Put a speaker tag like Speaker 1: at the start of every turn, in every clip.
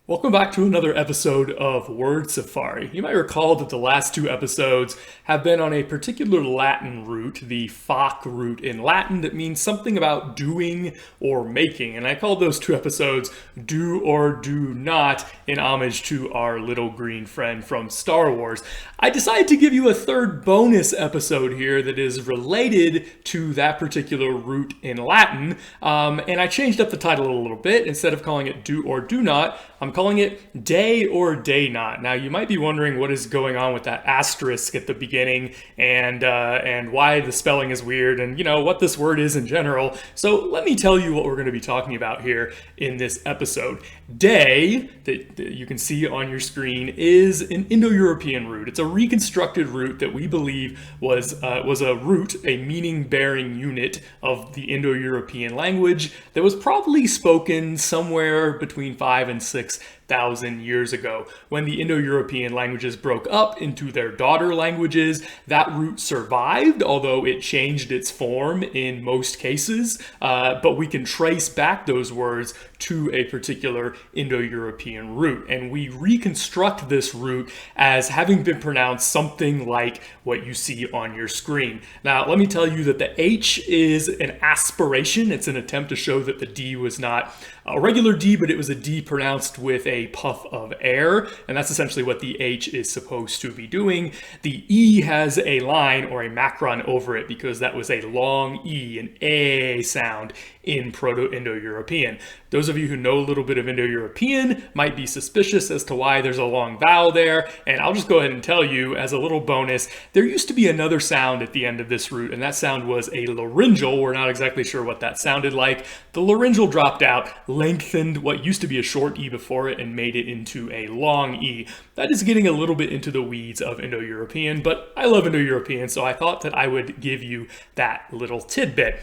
Speaker 1: Welcome back to another episode of Word Safari. You might recall that the last two episodes have been on a particular Latin root, the foc root in Latin, that means something about doing or making. And I called those two episodes Do or Do Not in homage to our little green friend from Star Wars. I decided to give you a third bonus episode here that is related to that particular root in Latin. And I changed up the title a little bit. Instead of calling it Do or Do Not, I'm calling it Day or Day Not. Now, you might be wondering what is going on with that asterisk at the beginning and why the spelling is weird and, what this word is in general. So let me tell you what we're going to be talking about here in this episode. Day, that you can see on your screen, is an Indo-European root. It's a reconstructed root that we believe was a root, a meaning-bearing unit of the Indo-European language that was probably spoken somewhere between 5 and 6,000 years ago. When the Indo-European languages broke up into their daughter languages, that root survived, although it changed its form in most cases, but we can trace back those words to a particular Indo-European root. And we reconstruct this root as having been pronounced something like what you see on your screen. Now, let me tell you that the H is an aspiration. It's an attempt to show that the D was not a regular D, but it was a D pronounced with a puff of air, and that's essentially what the H is supposed to be doing. The E has a line or a macron over it because that was a long E, an A sound in Proto-Indo-European. Those of you who know a little bit of Indo-European might be suspicious as to why there's a long vowel there, and I'll just go ahead and tell you as a little bonus, there used to be another sound at the end of this root, and that sound was a laryngeal. We're not exactly sure what that sounded like. The laryngeal dropped out, lengthened what used to be a short E before it, and made it into a long E. That is getting a little bit into the weeds of Indo-European, but I love Indo-European, so I thought that I would give you that little tidbit.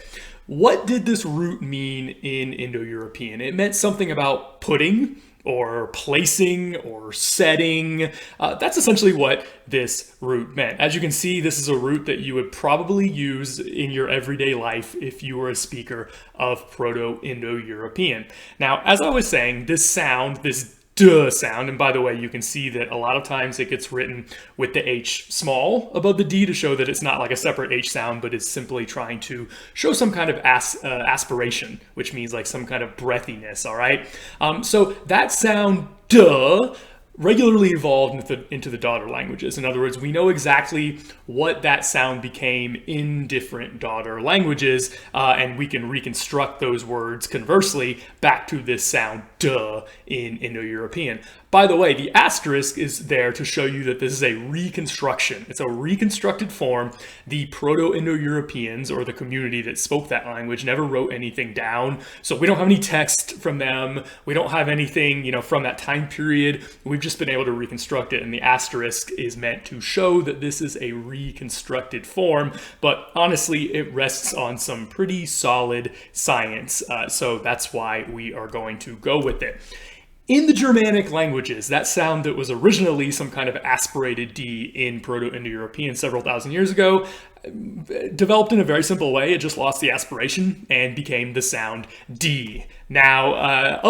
Speaker 1: What did this root mean in Indo-European? It meant something about putting, or placing, or setting. That's essentially what this root meant. As you can see, this is a root that you would probably use in your everyday life if you were a speaker of Proto-Indo-European. Now, as I was saying, this sound, this duh sound, and by the way, you can see that a lot of times it gets written with the H small above the D to show that it's not like a separate H sound, but it's simply trying to show some kind of aspiration, which means like some kind of breathiness, all right? So that sound, duh, regularly evolved into the daughter languages. In other words, we know exactly what that sound became in different daughter languages, and we can reconstruct those words conversely back to this sound duh in Indo-European. By the way, the asterisk is there to show you that this is a reconstruction. It's a reconstructed form. The Proto-Indo-Europeans, or the community that spoke that language, never wrote anything down. So we don't have any text from them. We don't have anything, from that time period. We've just been able to reconstruct it, and the asterisk is meant to show that this is a reconstructed form. But honestly, it rests on some pretty solid science. So that's why we are going to go with it. In the Germanic languages, that sound that was originally some kind of aspirated D in Proto-Indo-European several thousand years ago developed in a very simple way. It just lost the aspiration and became the sound D. Now,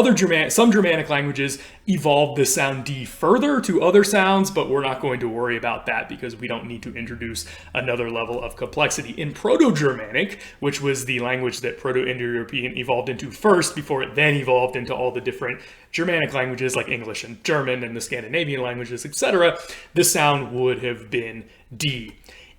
Speaker 1: some Germanic languages evolved the sound D further to other sounds, but we're not going to worry about that because we don't need to introduce another level of complexity. In Proto-Germanic, which was the language that Proto-Indo-European evolved into first before it then evolved into all the different Germanic languages like English and German and the Scandinavian languages, etc., the sound would have been D.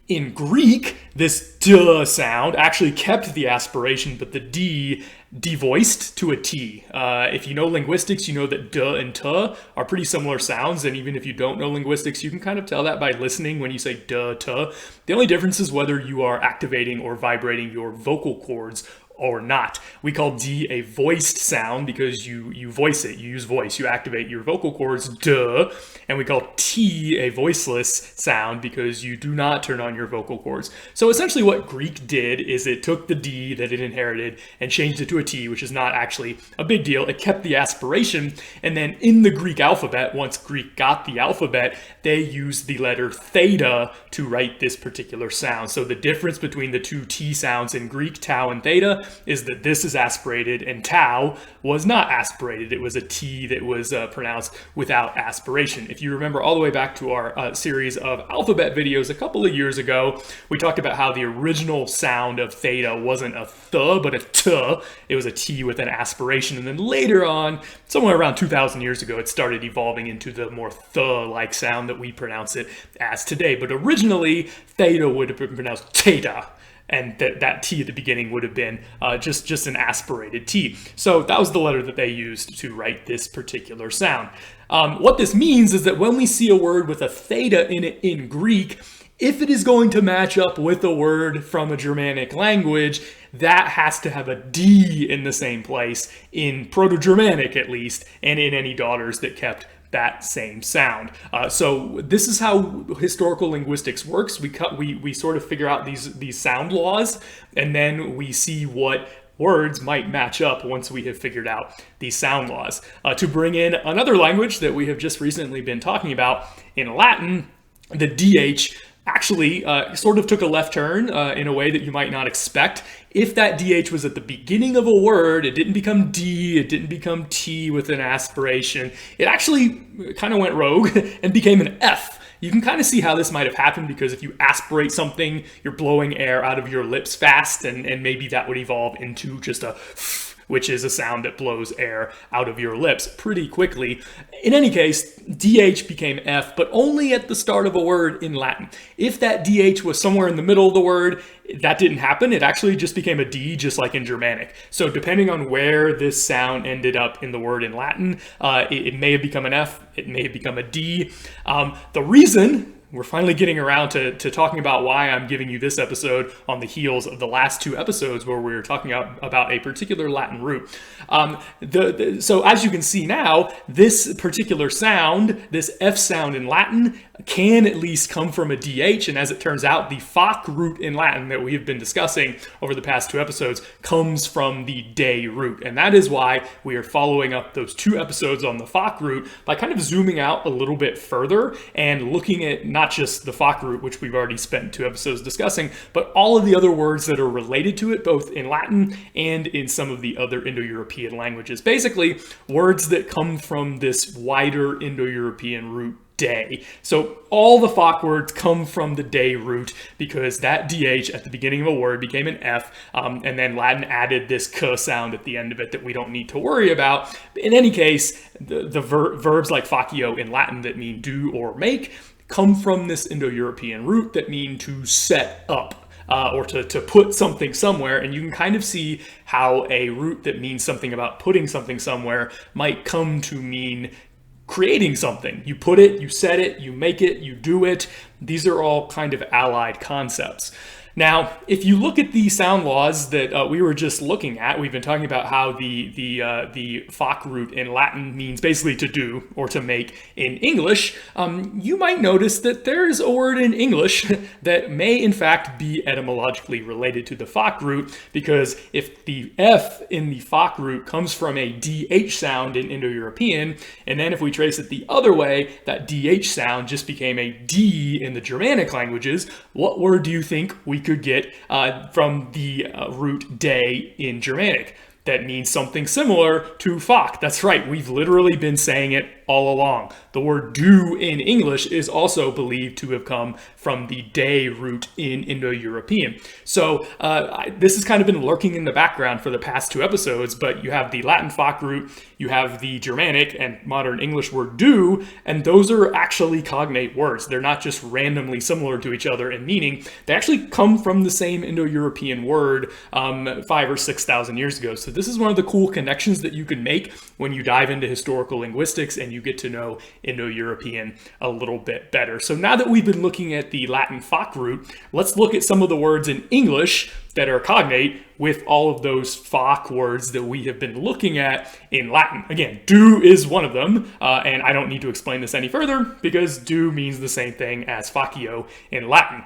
Speaker 1: In Greek, this duh sound actually kept the aspiration, but the D devoiced to a T. If you know linguistics, you know that duh and tuh are pretty similar sounds, and even if you don't know linguistics, you can kind of tell that by listening when you say duh, tuh. The only difference is whether you are activating or vibrating your vocal cords or not. We call D a voiced sound because you voice it, you use voice, you activate your vocal cords, duh, and we call T a voiceless sound because you do not turn on your vocal cords. So essentially what Greek did is it took the D that it inherited and changed it to a T, which is not actually a big deal. It kept the aspiration, and then in the Greek alphabet, once Greek got the alphabet, they used the letter theta to write this particular sound. So the difference between the two T sounds in Greek, tau and theta, idea is that this is aspirated and tau was not aspirated. It was a T that was pronounced without aspiration. If you remember all the way back to our series of alphabet videos a couple of years ago, we talked about how the original sound of theta wasn't a th, but a t. It was a T with an aspiration. And then later on, somewhere around 2,000 years ago, it started evolving into the more th-like sound that we pronounce it as today. But originally, theta would have been pronounced theta, and that T at the beginning would have been just an aspirated T. So that was the letter that they used to write this particular sound. What this means is that when we see a word with a theta in it in Greek, if it is going to match up with a word from a Germanic language, that has to have a D in the same place, in Proto-Germanic at least, and in any daughters that kept that same sound. So this is how historical linguistics works. We sort of figure out these sound laws, and then we see what words might match up once we have figured out these sound laws. To bring in another language that we have just recently been talking about, in Latin, the DH actually sort of took a left turn in a way that you might not expect. If that DH was at the beginning of a word, it didn't become D, it didn't become T with an aspiration. It actually kind of went rogue and became an F. You can kind of see how this might have happened, because if you aspirate something, you're blowing air out of your lips fast, and maybe that would evolve into just a which is a sound that blows air out of your lips pretty quickly. In any case, DH became F, but only at the start of a word in Latin. If that DH was somewhere in the middle of the word, that didn't happen. It actually just became a D, just like in Germanic. So depending on where this sound ended up in the word in Latin, it may have become an F, it may have become a D. The reason we're finally getting around to talking about why I'm giving you this episode on the heels of the last two episodes where we were talking about a particular Latin root. So as you can see now, this particular sound, this F sound in Latin, can at least come from a DH, and as it turns out, the Foc root in Latin that we have been discussing over the past two episodes comes from the De root, and that is why we are following up those two episodes on the Foc root by kind of zooming out a little bit further and looking at not just the Foc root, which we've already spent two episodes discussing, but all of the other words that are related to it, both in Latin and in some of the other Indo-European languages. Basically, words that come from this wider Indo-European root day. So all the Foc words come from the De root, because that DH at the beginning of a word became an F, and then Latin added this K sound at the end of it that we don't need to worry about. In any case, the verbs like facio in Latin that mean do or make come from this Indo-European root that mean to set up. Or to put something somewhere, and you can kind of see how a root that means something about putting something somewhere might come to mean creating something. You put it, you set it, you make it, you do it. These are all kind of allied concepts. Now, if you look at the sound laws that we were just looking at, we've been talking about how the Foc root in Latin means basically to do or to make in English. You might notice that there's a word in English that may in fact be etymologically related to the Foc root, because if the F in the Foc root comes from a DH sound in Indo-European, and then if we trace it the other way, that DH sound just became a D in the Germanic languages, what word do you think we could get from the root de in Germanic that means something similar to Foc? That's right, we've literally been saying it all along. The word do in English is also believed to have come from the de root in Indo-European. So this has kind of been lurking in the background for the past two episodes, but you have the Latin Foc root, you have the Germanic and modern English word do, and those are actually cognate words. They're not just randomly similar to each other in meaning. They actually come from the same Indo-European word 5,000 or 6,000 years ago. So this is one of the cool connections that you can make when you dive into historical linguistics and you get to know Indo-European a little bit better. So now that we've been looking at the Latin Foc root, let's look at some of the words in English that are cognate with all of those Foc words that we have been looking at in Latin. Again, do is one of them, and I don't need to explain this any further because do means the same thing as facio in Latin.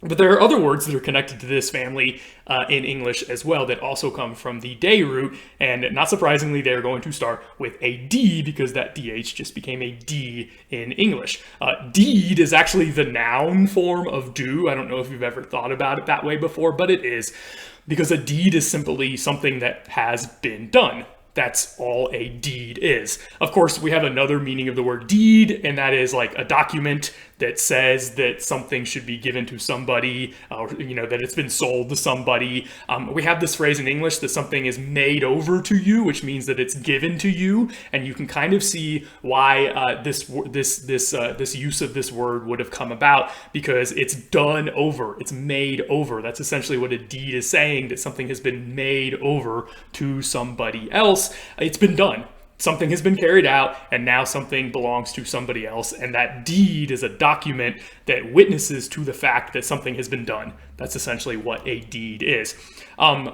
Speaker 1: But there are other words that are connected to this family in English as well that also come from the day root, and not surprisingly, they're going to start with a D because that DH just became a D in English. Deed is actually the noun form of do. I don't know if you've ever thought about it that way before, but it is, because a deed is simply something that has been done. That's all a deed is. Of course, we have another meaning of the word deed, and that is like a document that says that something should be given to somebody, or that it's been sold to somebody. We have this phrase in English that something is made over to you, which means that it's given to you, and you can kind of see why this use of this word would have come about, because it's done over, it's made over. That's essentially what a deed is saying, that something has been made over to somebody else. It's been done. Something has been carried out, and now something belongs to somebody else, and that deed is a document that witnesses to the fact that something has been done. That's essentially what a deed is.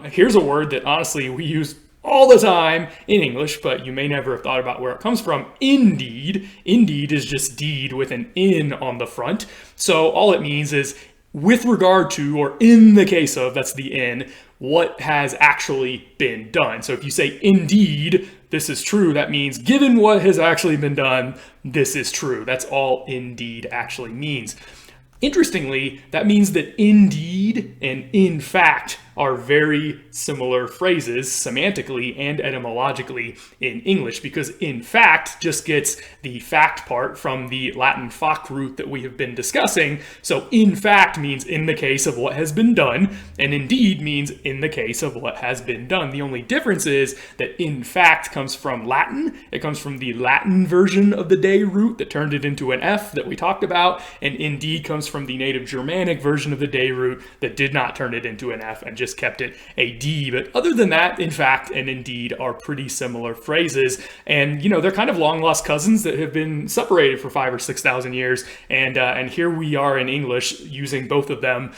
Speaker 1: Here's a word that honestly we use all the time in English, but you may never have thought about where it comes from. Indeed. Indeed is just deed with an in on the front. So all it means is with regard to, or in the case of, that's the in, what has actually been done. So if you say indeed, this is true, that means given what has actually been done, this is true. That's all indeed actually means. Interestingly, that means that indeed and in fact are very similar phrases semantically and etymologically in English, because in fact just gets the fact part from the Latin fac root that we have been discussing. So in fact means in the case of what has been done, and indeed means in the case of what has been done. The only difference is that in fact comes from Latin. It comes from the Latin version of the day root that turned it into an F that we talked about, and indeed comes from the native Germanic version of the day root that did not turn it into an F and just kept it a D. But other than that, in fact and indeed are pretty similar phrases, and they're kind of long lost cousins that have been separated for 5,000 or 6,000 years, and here we are in English using both of them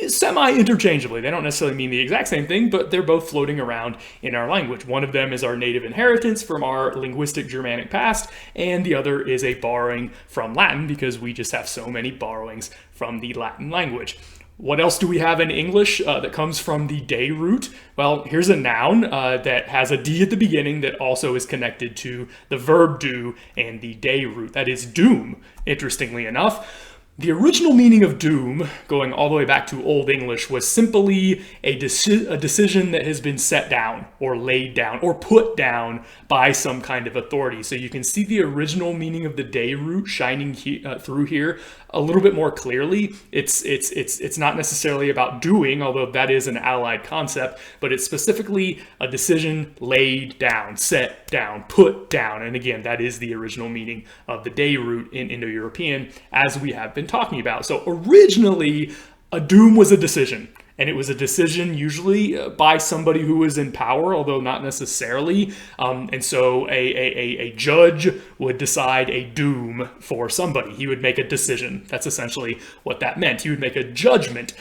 Speaker 1: semi-interchangeably. They don't necessarily mean the exact same thing, but they're both floating around in our language. One of them is our native inheritance from our linguistic Germanic past, and the other is a borrowing from Latin, because we just have so many borrowings from the Latin language. What else do we have in English that comes from the day root? Well, here's a noun that has a D at the beginning that also is connected to the verb do and the day root. That is doom, interestingly enough. The original meaning of doom, going all the way back to Old English, was simply a decision that has been set down or laid down or put down by some kind of authority. So you can see the original meaning of the day root shining through here a little bit more clearly. It's not necessarily about doing, although that is an allied concept, but it's specifically a decision laid down, set down, put down. And again, that is the original meaning of the day root in Indo-European, as we have been talking about. So originally, a doom was a decision. And it was a decision usually by somebody who was in power, although not necessarily. And so a judge would decide a doom for somebody. He would make a decision. That's essentially what that meant. He would make a judgment.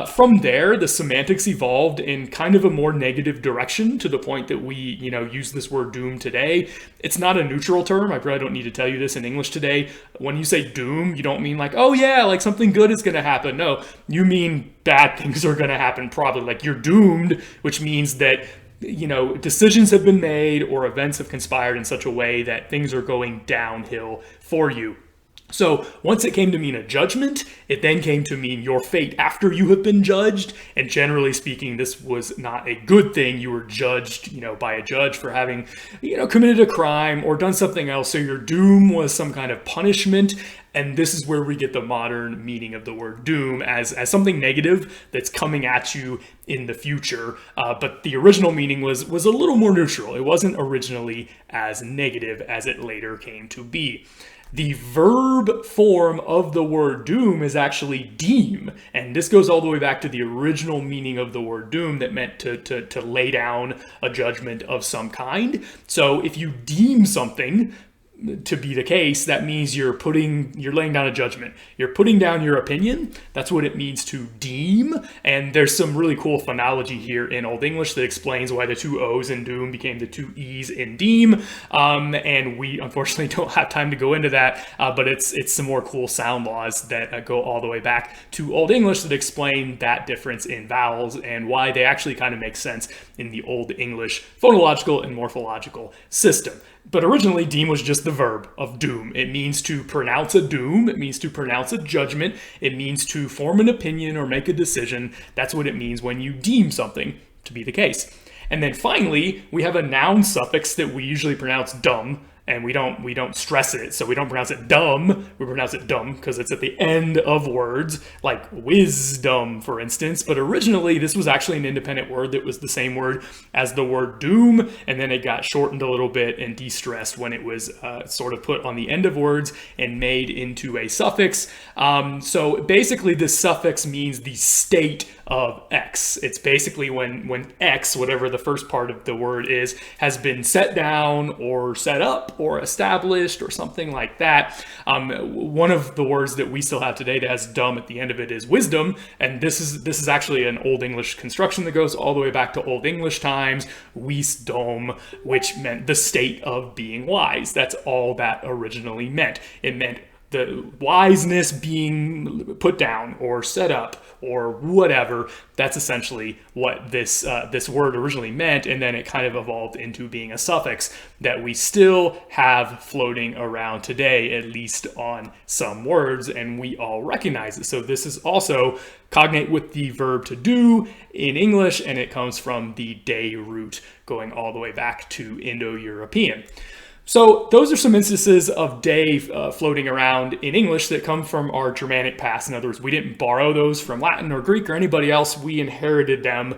Speaker 1: From there, the semantics evolved in kind of a more negative direction, to the point that we, use this word doom today. It's not a neutral term. I probably don't need to tell you this in English today. When you say doom, you don't mean like, oh yeah, like something good is going to happen. No, you mean bad things are going to happen, probably. Like you're doomed, which means that decisions have been made or events have conspired in such a way that things are going downhill for you. So once it came to mean a judgment, it then came to mean your fate after you have been judged. And generally speaking, this was not a good thing. You were judged, by a judge for having, committed a crime or done something else. So your doom was some kind of punishment. And this is where we get the modern meaning of the word doom as something negative that's coming at you in the future. But the original meaning was a little more neutral. It wasn't originally as negative as it later came to be. The verb form of the word doom is actually deem, and this goes all the way back to the original meaning of the word doom that meant to lay down a judgment of some kind. So if you deem something, to be the case, that means you're laying down a judgment. You're putting down your opinion. That's what it means to deem. And there's some really cool phonology here in Old English that explains why the two O's in doom became the two E's in deem. And we unfortunately don't have time to go into that, but it's some more cool sound laws that go all the way back to Old English that explain that difference in vowels and why they actually kind of make sense in the Old English phonological and morphological system. But originally, deem was just the verb of doom. It means to pronounce a doom. It means to pronounce a judgment. It means to form an opinion or make a decision. That's what it means when you deem something to be the case. And then finally, we have a noun suffix that we usually pronounce dumb, and we don't stress it, so we don't pronounce it dumb, we pronounce it dumb because it's at the end of words, like wisdom, for instance. But originally, this was actually an independent word that was the same word as the word doom, and then it got shortened a little bit and de-stressed when it was sort of put on the end of words and made into a suffix. So basically, this suffix means the state of X. It's basically when X, whatever the first part of the word is, has been set down or set up or established or something like that. One of the words that we still have today that has dumb at the end of it is wisdom, and this is actually an Old English construction that goes all the way back to Old English times, wisdom, which meant the state of being wise. That's all that originally meant. It meant the wiseness being put down or set up or whatever. That's essentially what this word originally meant, and then it kind of evolved into being a suffix that we still have floating around today, at least on some words, and we all recognize it. So this is also cognate with the verb to do in English, and it comes from the day root going all the way back to Indo-European. So those are some instances of day floating around in English that come from our Germanic past. In other words, we didn't borrow those from Latin or Greek or anybody else. We inherited them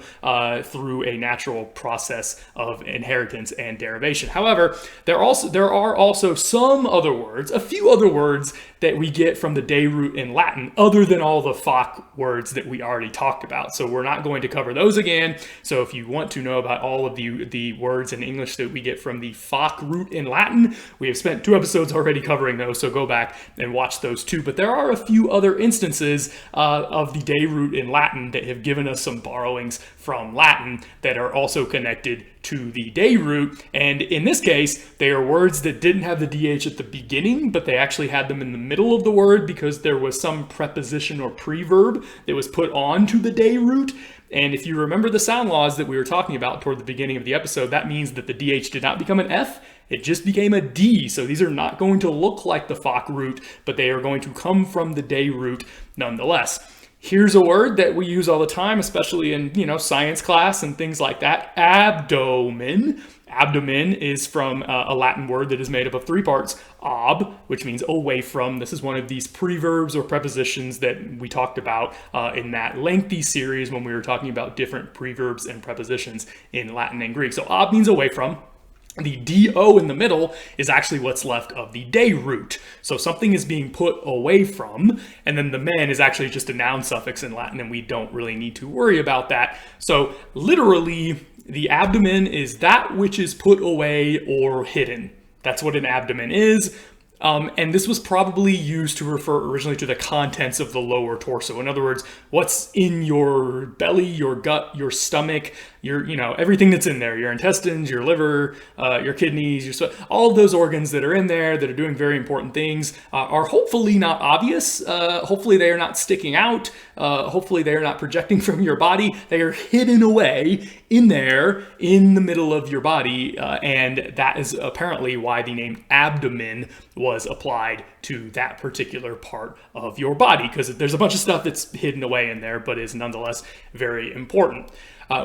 Speaker 1: through a natural process of inheritance and derivation. However, there are also some other words, a few other words that we get from the day root in Latin, other than all the FOC words that we already talked about. So we're not going to cover those again. So if you want to know about all of the words in English that we get from the FOC root in Latin, we have spent 2 episodes already covering those, so go back and watch those too. But there are a few other instances of the day root in Latin that have given us some borrowings from Latin that are also connected to the day root, and in this case they are words that didn't have the DH at the beginning, but they actually had them in the middle of the word because there was some preposition or preverb that was put on to the day root. And if you remember the sound laws that we were talking about toward the beginning of the episode, that means that the DH did not become an F, it just became a D. So these are not going to look like the FOC root, but they are going to come from the day root nonetheless. Here's a word that we use all the time, especially in, science class and things like that. Abdomen. Abdomen is from a Latin word that is made up of 3 parts. Ob, which means away from. This is one of these preverbs or prepositions that we talked about in that lengthy series when we were talking about different preverbs and prepositions in Latin and Greek. So ob means away from. The do in the middle is actually what's left of the day root. So something is being put away from, and then the men is actually just a noun suffix in Latin, and we don't really need to worry about that. So literally, the abdomen is that which is put away or hidden. That's what an abdomen is. And this was probably used to refer originally to the contents of the lower torso. In other words, what's in your belly, your gut, your stomach, everything that's in there, your intestines, your liver, your kidneys, all of those organs that are in there that are doing very important things are hopefully not obvious. Hopefully they are not sticking out. Hopefully they are not projecting from your body. They are hidden away in there in the middle of your body. And that is apparently why the name abdomen was applied to that particular part of your body, because there's a bunch of stuff that's hidden away in there, but is nonetheless very important.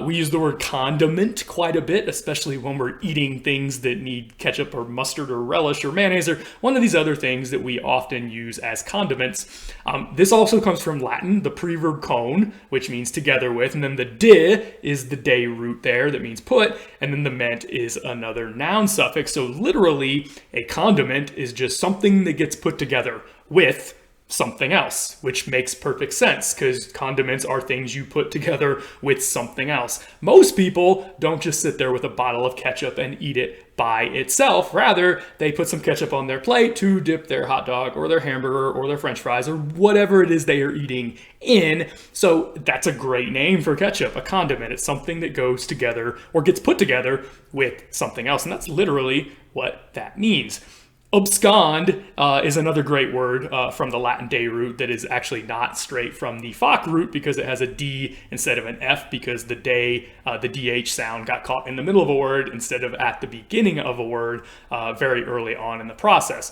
Speaker 1: We use the word condiment quite a bit, especially when we're eating things that need ketchup or mustard or relish or mayonnaise or one of these other things that we often use as condiments. This also comes from Latin, the preverb con, which means together with, and then the de is the day root there that means put, and then the ment is another noun suffix. So literally, a condiment is just something that gets put together with something else, which makes perfect sense because condiments are things you put together with something else. Most people don't just sit there with a bottle of ketchup and eat it by itself. Rather, they put some ketchup on their plate to dip their hot dog or their hamburger or their french fries or whatever it is they are eating in. So that's a great name for ketchup, a condiment. It's something that goes together or gets put together with something else. And that's literally what that means. Abscond is another great word from the Latin day root that is actually not straight from the foc root because it has a D instead of an F because the DH sound got caught in the middle of a word instead of at the beginning of a word very early on in the process.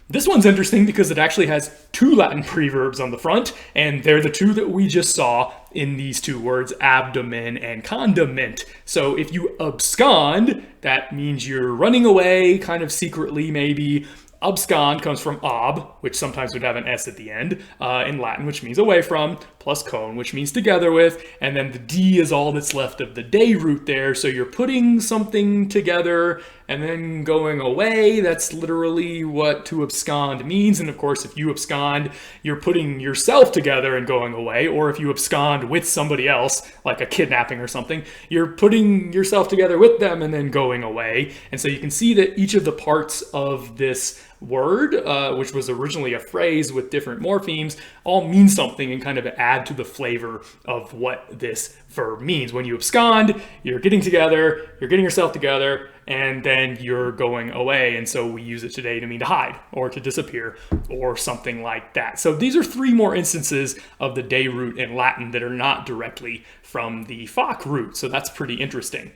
Speaker 1: This one's interesting because it actually has two Latin preverbs on the front, and they're the two that we just saw in these two words, abdomen and condiment. So if you abscond, that means you're running away, kind of secretly maybe. Abscond comes from ob, which sometimes would have an S at the end in Latin, which means away from, plus con, which means together with, and then the D is all that's left of the day root there. So you're putting something together and then going away. That's literally what to abscond means. And of course, if you abscond, you're putting yourself together and going away. Or if you abscond with somebody else, like a kidnapping or something, you're putting yourself together with them and then going away. And so you can see that each of the parts of this word, which was originally a phrase with different morphemes, all mean something and kind of add to the flavor of what this verb means. When you abscond, you're getting together, you're getting yourself together, and then you're going away. And so we use it today to mean to hide or to disappear or something like that. So these are three more instances of the day root in Latin that are not directly from the foc root. So that's pretty interesting.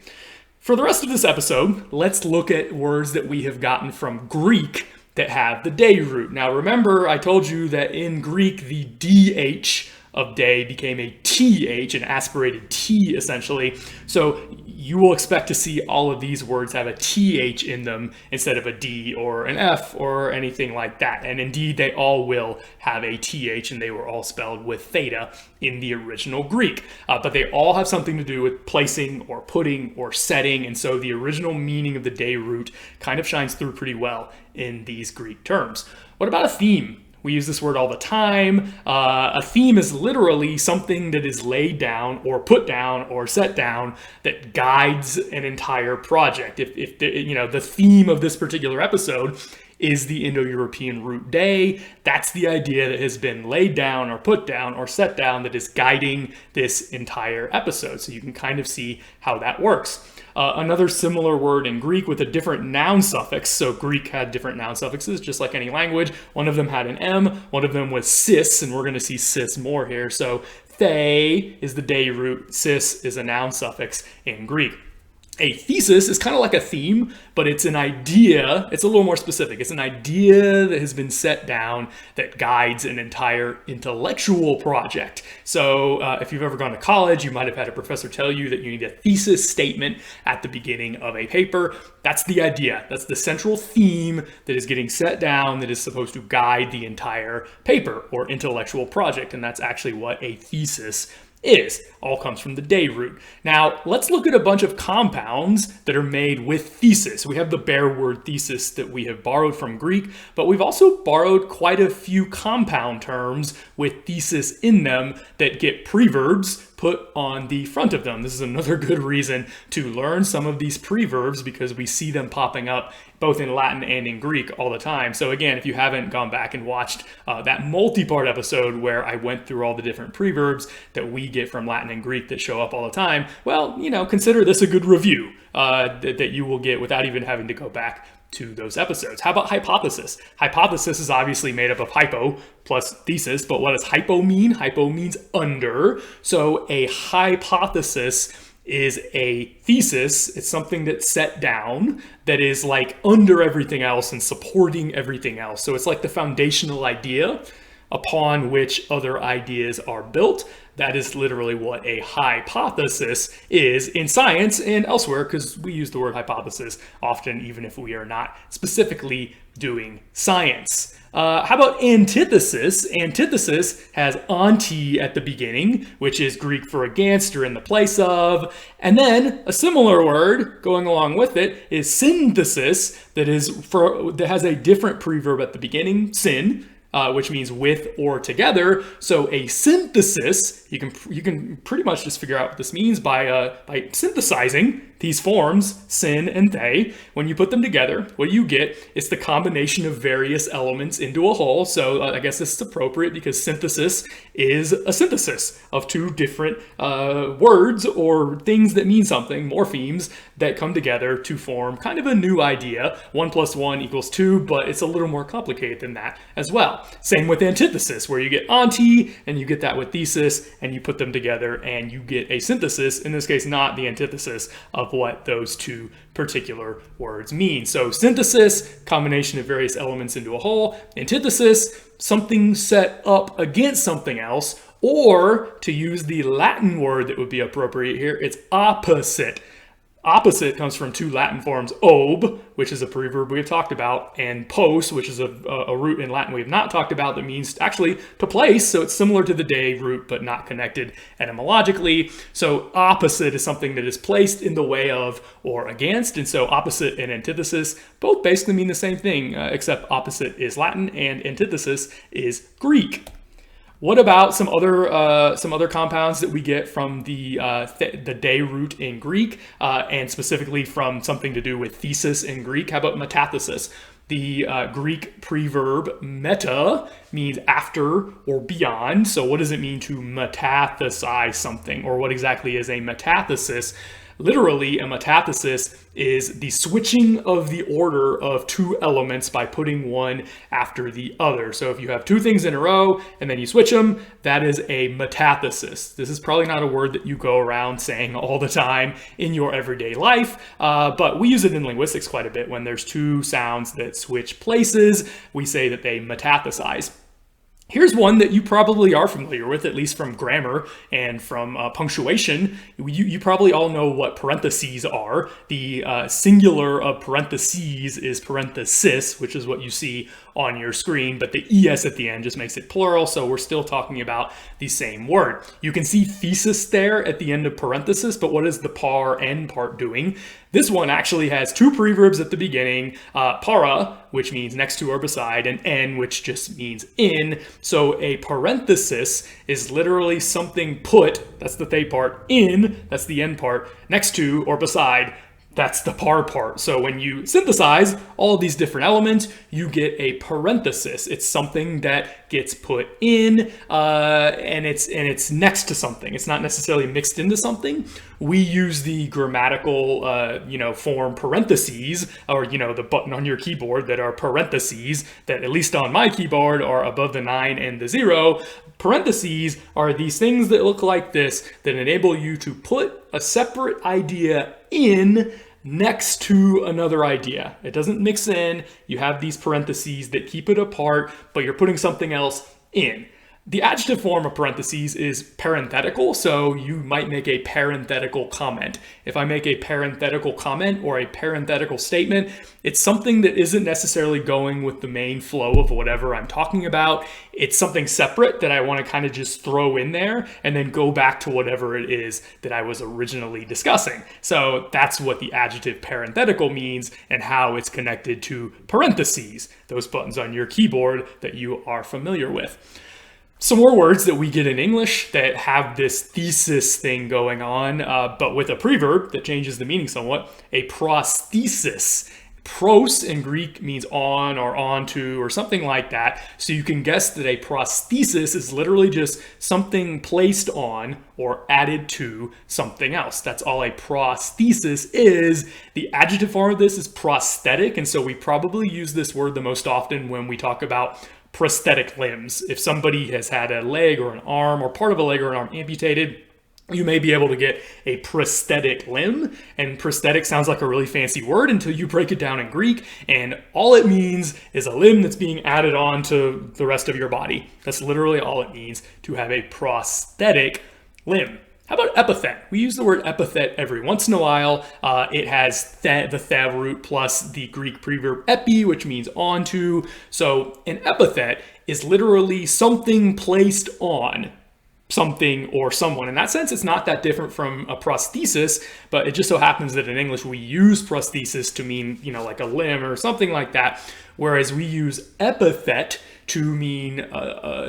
Speaker 1: For the rest of this episode, let's look at words that we have gotten from Greek that have the day root. Now remember, I told you that in Greek, the DH of day became a TH, an aspirated T essentially. So you will expect to see all of these words have a TH in them instead of a D or an F or anything like that. And indeed, they all will have a TH, and they were all spelled with theta in the original Greek. But they all have something to do with placing or putting or setting. And so the original meaning of the day root kind of shines through pretty well in these Greek terms. What about a theme? We use this word all the time. A theme is literally something that is laid down or put down or set down that guides an entire project. If the theme of this particular episode is the Indo-European root day, that's the idea that has been laid down or put down or set down that is guiding this entire episode. So you can kind of see how that works. Another similar word in Greek with a different noun suffix. So Greek had different noun suffixes, just like any language. One of them had an M, one of them was cis, and we're going to see cis more here. So the is the day root, cis is a noun suffix in Greek. A thesis is kind of like a theme, but it's an idea. It's a little more specific. It's an idea that has been set down that guides an entire intellectual project. So if you've ever gone to college, you might have had a professor tell you that you need a thesis statement at the beginning of a paper. That's the idea. That's the central theme that is getting set down that is supposed to guide the entire paper or intellectual project. And that's actually what a thesis all comes from the day root. Now, let's look at a bunch of compounds that are made with thesis. We have the bare word thesis that we have borrowed from Greek, but we've also borrowed quite a few compound terms with thesis in them that get preverbs put on the front of them. This is another good reason to learn some of these preverbs because we see them popping up both in Latin and in Greek all the time. So again, if you haven't gone back and watched that multi-part episode where I went through all the different preverbs that we get from Latin and Greek that show up all the time, well, consider this a good review that you will get without even having to go back to those episodes. How about hypothesis? Hypothesis is obviously made up of hypo plus thesis, but what does hypo mean? Hypo means under. So a hypothesis is a thesis. It's something that's set down that is like under everything else and supporting everything else. So it's like the foundational idea upon which other ideas are built. That is literally what a hypothesis is in science and elsewhere, because we use the word hypothesis often, even if we are not specifically doing science. How about antithesis? Antithesis has anti at the beginning, which is Greek for against or in the place of. And then a similar word going along with it is synthesis, that has a different preverb at the beginning, syn, which means with or together. So a synthesis, you can pretty much just figure out what this means by synthesizing these forms, sin and they. When you put them together, what you get is the combination of various elements into a whole. So I guess this is appropriate because synthesis is a synthesis of two different words or things that mean something, morphemes, that come together to form kind of a new idea. 1 + 1 = 2, but it's a little more complicated than that as well. Same with antithesis, where you get anti, and you get that with thesis, and you put them together, and you get a synthesis, in this case, not the antithesis of what those two particular words mean. So synthesis, combination of various elements into a whole. Antithesis, something set up against something else, or to use the Latin word that would be appropriate here, it's opposite. Opposite comes from two Latin forms, ob, which is a preverb we've talked about, and pos, which is a root in Latin we've not talked about that means actually to place. So it's similar to the de root, but not connected etymologically. So opposite is something that is placed in the way of or against. And so opposite and antithesis both basically mean the same thing, except opposite is Latin and antithesis is Greek. What about some other compounds that we get from the de root in Greek, and specifically from something to do with thesis in Greek? How about metathesis? The Greek preverb meta means after or beyond. So what does it mean to metathesize something? Or what exactly is a metathesis? Literally, a metathesis is the switching of the order of two elements by putting one after the other. So if you have two things in a row and then you switch them, that is a metathesis. This is probably not a word that you go around saying all the time in your everyday life, but we use it in linguistics quite a bit. When there's two sounds that switch places, we say that they metathesize. Here's one that you probably are familiar with, at least from grammar and from punctuation. You probably all know what parentheses are. The singular of parentheses is parenthesis, which is what you see on your screen, but the es at the end just makes it plural, so we're still talking about the same word. You can see thesis there at the end of parenthesis, but what is the par end part doing? This one actually has two preverbs at the beginning, para, which means next to or beside, and en, which just means in. So a parenthesis is literally something put, that's the they part, in, that's the end part, next to or beside, that's the par part. So when you synthesize all of these different elements, you get a parenthesis. It's something that gets put in, and it's next to something. It's not necessarily mixed into something. We use the grammatical, form parentheses, or the button on your keyboard that are parentheses. That at least on my keyboard are above the 9 and the 0. Parentheses are these things that look like this that enable you to put a separate idea in next to another idea. It doesn't mix in. You have these parentheses that keep it apart, but you're putting something else in. The adjective form of parentheses is parenthetical, so you might make a parenthetical comment. If I make a parenthetical comment or a parenthetical statement, it's something that isn't necessarily going with the main flow of whatever I'm talking about. It's something separate that I want to kind of just throw in there and then go back to whatever it is that I was originally discussing. So that's what the adjective parenthetical means and how it's connected to parentheses, those buttons on your keyboard that you are familiar with. Some more words that we get in English that have this thesis thing going on, but with a preverb that changes the meaning somewhat. A prosthesis. Pros in Greek means on or onto or something like that. So you can guess that a prosthesis is literally just something placed on or added to something else. That's all a prosthesis is. The adjective form of this is prosthetic, and so we probably use this word the most often when we talk about prosthetic limbs. If somebody has had a leg or an arm or part of a leg or an arm amputated, you may be able to get a prosthetic limb. And prosthetic sounds like a really fancy word until you break it down in Greek, and all it means is a limb that's being added on to the rest of your body. That's literally all it means to have a prosthetic limb. How about epithet? We use the word epithet every once in a while. It has the the root plus the Greek preverb epi, which means onto. So an epithet is literally something placed on something or someone. In that sense, it's not that different from a prosthesis, but it just so happens that in English we use prosthesis to mean, like a limb or something like that, whereas we use epithet to mean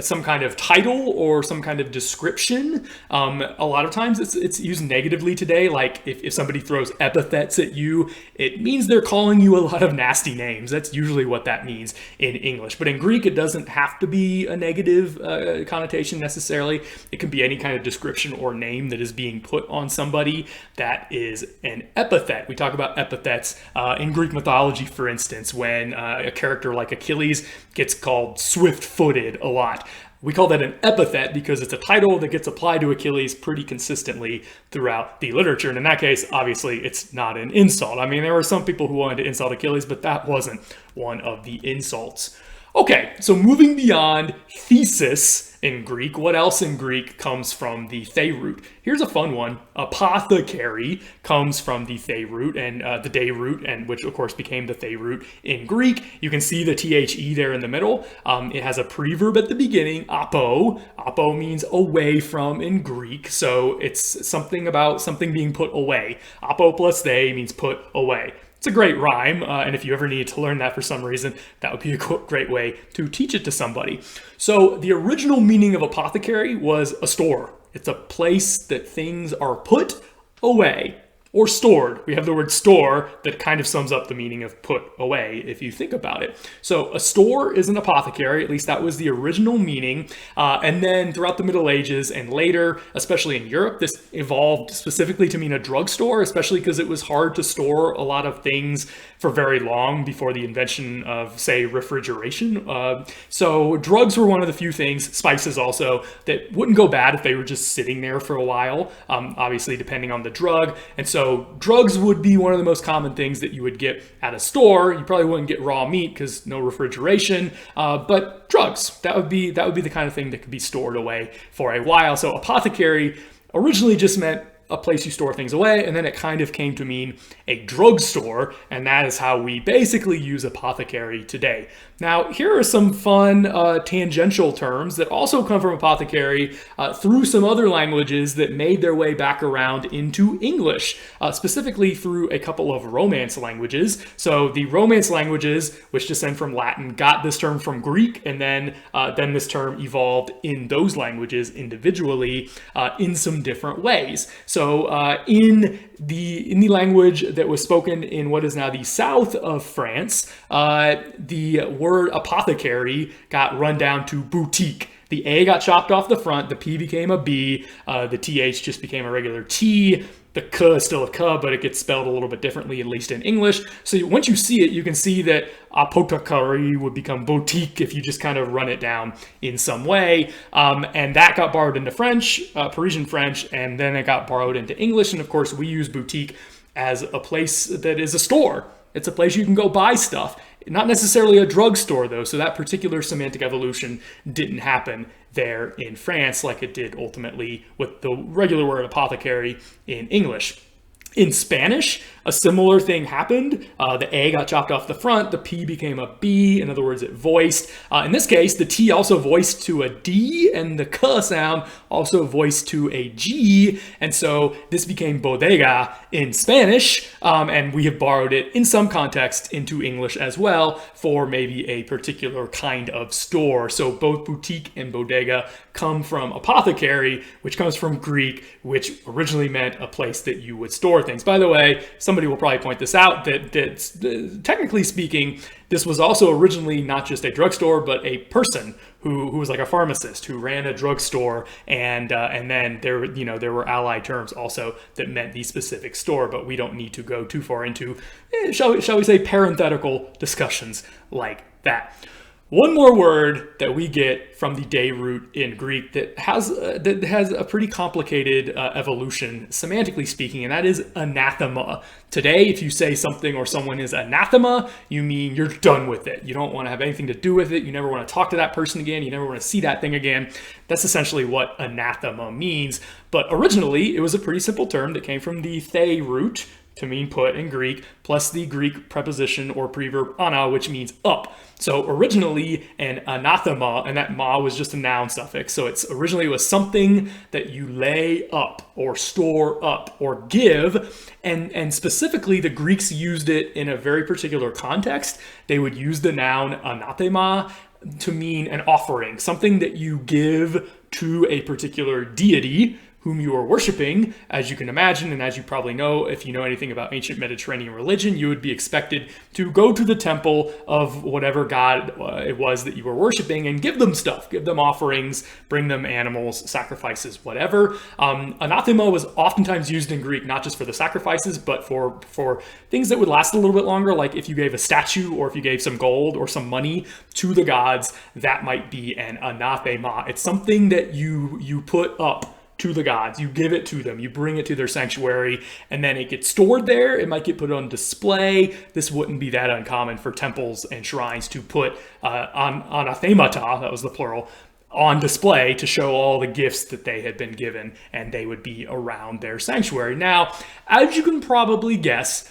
Speaker 1: some kind of title or some kind of description. A lot of times it's used negatively today, like if somebody throws epithets at you, it means they're calling you a lot of nasty names. That's usually what that means in English. But in Greek, it doesn't have to be a negative connotation necessarily. It can be any kind of description or name that is being put on somebody that is an epithet. We talk about epithets in Greek mythology, for instance, when a character like Achilles gets called swift-footed a lot. We call that an epithet because it's a title that gets applied to Achilles pretty consistently throughout the literature. And in that case, obviously, it's not an insult. I mean, there were some people who wanted to insult Achilles, but that wasn't one of the insults. Okay, so moving beyond thesis in Greek, what else in Greek comes from the Dhe root? Here's a fun one. Apothecary comes from the Dhe root and the Dhe root, and which of course became the Dhe root in Greek. You can see the THE there in the middle. It has a preverb at the beginning, apo. Apo means away from in Greek, so it's something about something being put away. Apo plus Dhe means put away. It's a great rhyme, and if you ever need to learn that for some reason, that would be a great way to teach it to somebody. So the original meaning of apothecary was a store. It's a place that things are put away or stored. We have the word store that kind of sums up the meaning of put away if you think about it. So a store is an apothecary, at least that was the original meaning. And then throughout the Middle Ages and later, especially in Europe, this evolved specifically to mean a drugstore, especially because it was hard to store a lot of things for very long before the invention of, say, refrigeration. So drugs were one of the few things, spices also, that wouldn't go bad if they were just sitting there for a while, obviously depending on the drug. And so drugs would be one of the most common things that you would get at a store. You probably wouldn't get raw meat because no refrigeration, but drugs, that would be the kind of thing that could be stored away for a while. So apothecary originally just meant a place you store things away, and then it kind of came to mean a drugstore, and that is how we basically use apothecary today. Now, here are some fun tangential terms that also come from apothecary through some other languages that made their way back around into English, specifically through a couple of Romance languages. So the Romance languages, which descend from Latin, got this term from Greek, and then this term evolved in those languages individually in some different ways. So in the language that was spoken in what is now the south of France, the word apothecary got run down to boutique. The A got chopped off the front, the P became a B, the TH just became a regular T. The K is still a K, but it gets spelled a little bit differently, at least in English. So once you see it, you can see that apothecary would become boutique if you just kind of run it down in some way. And that got borrowed into French, Parisian French, and then it got borrowed into English. And of course, we use boutique as a place that is a store. It's a place you can go buy stuff. Not necessarily a drugstore, though, so that particular semantic evolution didn't happen there in France like it did ultimately with the regular word apothecary in English. In Spanish, a similar thing happened. The A got chopped off the front, the P became a B, in other words, it voiced. In this case, the T also voiced to a D, and the K sound also voiced to a G, and so this became bodega in Spanish, and we have borrowed it in some context into English as well for maybe a particular kind of store. So both boutique and bodega come from apothecary, which comes from Greek, which originally meant a place that you would store things. By the way, somebody will probably point this out, that technically speaking, this was also originally not just a drugstore, but a person who was like a pharmacist who ran a drugstore, and then there were allied terms also that meant the specific store, but we don't need to go too far into, shall we say, parenthetical discussions like that. One more word that we get from the Dhe root in Greek that has a pretty complicated evolution, semantically speaking, and that is anathema. Today, if you say something or someone is anathema, you mean you're done with it. You don't want to have anything to do with it. You never want to talk to that person again. You never want to see that thing again. That's essentially what anathema means. But originally, it was a pretty simple term that came from the Dhe root, to mean put in Greek, plus the Greek preposition or preverb ana, which means up. So originally an anathema, and that ma was just a noun suffix. So originally it was something that you lay up or store up or give. And specifically the Greeks used it in a very particular context. They would use the noun anathema to mean an offering, something that you give to a particular deity whom you are worshiping. As you can imagine, and as you probably know, if you know anything about ancient Mediterranean religion, you would be expected to go to the temple of whatever god it was that you were worshiping and give them stuff, give them offerings, bring them animals, sacrifices, whatever. Anathema was oftentimes used in Greek, not just for the sacrifices, but for things that would last a little bit longer, like if you gave a statue or if you gave some gold or some money to the gods, that might be an anathema. It's something that you put up to the gods. You give it to them, you bring it to their sanctuary, and then it gets stored there. It might get put on display. This wouldn't be that uncommon for temples and shrines to put anathemata, that was the plural, on display to show all the gifts that they had been given, and they would be around their sanctuary. Now, as you can probably guess,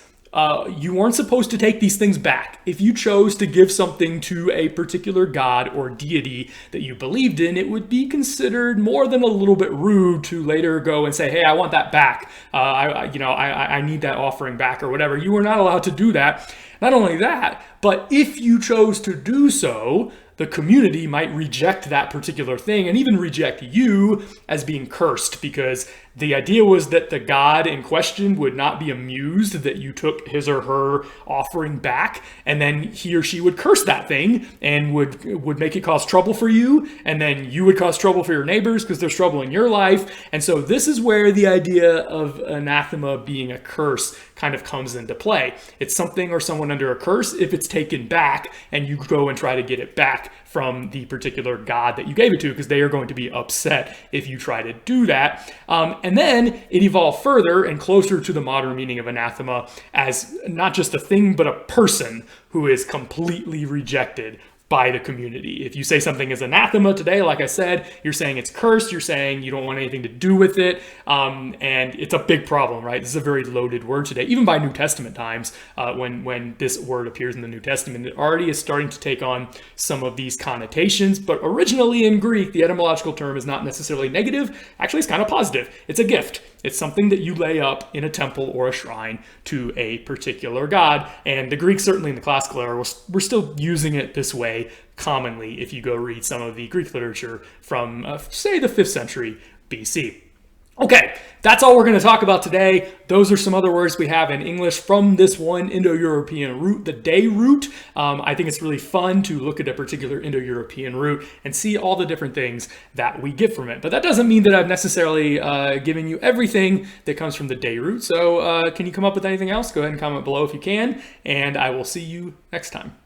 Speaker 1: you weren't supposed to take these things back. If you chose to give something to a particular god or deity that you believed in, it would be considered more than a little bit rude to later go and say, hey, I want that back. I need that offering back or whatever. You were not allowed to do that. Not only that, but if you chose to do so, the community might reject that particular thing and even reject you as being cursed, because the idea was that the god in question would not be amused that you took his or her offering back, and then he or she would curse that thing and would make it cause trouble for you, and then you would cause trouble for your neighbors because there's trouble in your life. And so this is where the idea of anathema being a curse kind of comes into play. It's something or someone under a curse if it's taken back and you go and try to get it back from the particular god that you gave it to, because they are going to be upset if you try to do that. And then it evolved further and closer to the modern meaning of anathema as not just a thing, but a person who is completely rejected by the community. If you say something is anathema today, like I said, you're saying it's cursed, you're saying you don't want anything to do with it, and it's a big problem, right? This is a very loaded word today, even by New Testament times. When this word appears in the New Testament, it already is starting to take on some of these connotations, but originally in Greek, the etymological term is not necessarily negative. Actually, it's kind of positive. It's a gift. It's something that you lay up in a temple or a shrine to a particular god. And the Greeks, certainly in the classical era, were still using it this way commonly if you go read some of the Greek literature from, say, the 5th century BC. Okay, that's all we're going to talk about today. Those are some other words we have in English from this one Indo-European root, the Dhe root. I think it's really fun to look at a particular Indo-European root and see all the different things that we get from it. But that doesn't mean that I've necessarily given you everything that comes from the Dhe root. So can you come up with anything else? Go ahead and comment below if you can, and I will see you next time.